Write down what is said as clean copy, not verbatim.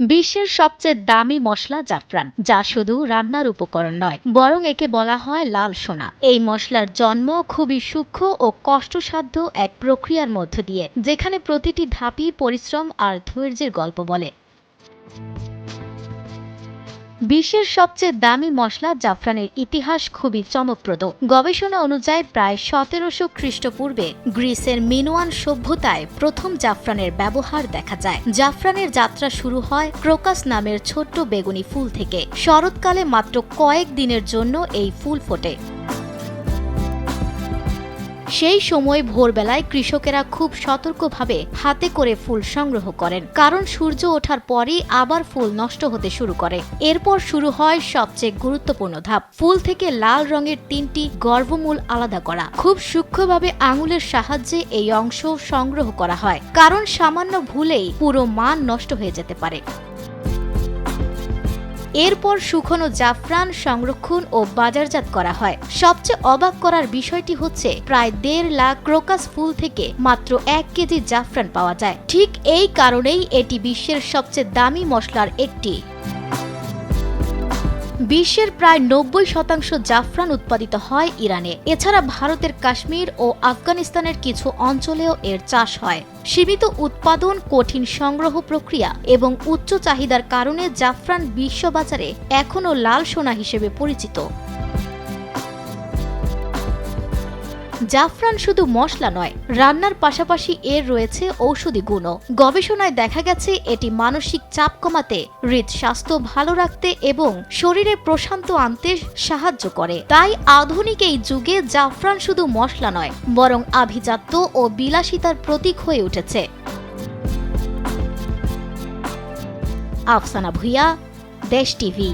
বিশ্বের সবচেয়ে দামি মশলা জাফরান, যা শুধু রান্নার উপকরণ নয় বরং একে বলা হয় লাল সোনা। এই মশলার জন্ম খুবই সূক্ষ্ম ও কষ্টসাধ্য এক প্রক্রিয়ার মধ্য দিয়ে, যেখানে প্রতিটি ধাপই পরিশ্রম আর ধৈর্যের গল্প বলে। বিশ্বের সবচেয়ে দামি মশলা জাফরানের ইতিহাস খুবই চমকপ্রদ। গবেষণা অনুযায়ী প্রায় 1700 খ্রিস্টপূর্বে গ্রিসের মিনোয়ান সভ্যতায় প্রথম জাফরানের ব্যবহার দেখা যায়। জাফরানের যাত্রা শুরু হয় ক্রোকাস নামের ছোট্ট বেগুনি ফুল থেকে। শরৎকালে মাত্র কয়েক দিনের জন্য এই ফুল ফোটে। সেই সময় ভোরবেলায় কৃষকেরা খুব সতর্কভাবে হাতে করে ফুল সংগ্রহ করেন, কারণ সূর্য ওঠার পরই আবার ফুল নষ্ট হতে শুরু করে। এরপর শুরু হয় সবচেয়ে গুরুত্বপূর্ণ ধাপ, ফুল থেকে লাল রঙের 3টি গর্ভমূল আলাদা করা। খুব সূক্ষ্মভাবে আঙুলের সাহায্যে এই অংশ সংগ্রহ করা হয়, কারণ সামান্য ভুলেই পুরো মান নষ্ট হয়ে যেতে পারে। এরপর শুকনো জাফরান সংরক্ষণ ও বাজারজাত করা হয়। সবচেয়ে অবাক করার বিষয়টি হচ্ছে প্রায় 1.5 লাখ ক্রোকাস ফুল থেকে মাত্র 1 কেজি জাফরান পাওয়া যায়। ঠিক এই কারণেই এটি বিশ্বের সবচেয়ে দামি মশলার একটি। বিশ্বের প্রায় 90% জাফরান উৎপাদিত হয় ইরানে। এছাড়া ভারতের কাশ্মীর ও আফগানিস্তানের কিছু অঞ্চলেও এর চাষ হয়। সীমিত উৎপাদন, কঠিন সংগ্রহ প্রক্রিয়া এবং উচ্চ চাহিদার কারণে জাফরান বিশ্ববাজারে এখনও লাল সোনা হিসেবে পরিচিত। জাফরান শুধু মশলা নয়, রান্নার পাশাপাশি এর রয়েছে ঔষধি গুণও। গবেষণায় দেখা গেছে এটি মানসিক চাপ কমাতে, হৃদস্বাস্থ্য ভালো রাখতে এবং শরীরে প্রশান্ত আনতে সাহায্য করে। তাই আধুনিক এই যুগে জাফরান শুধু মশলা নয়, বরং আভিজাত্য ও বিলাসিতার প্রতীক হয়ে উঠেছে। আফসানা ভুঁইয়া, দেশ টিভি।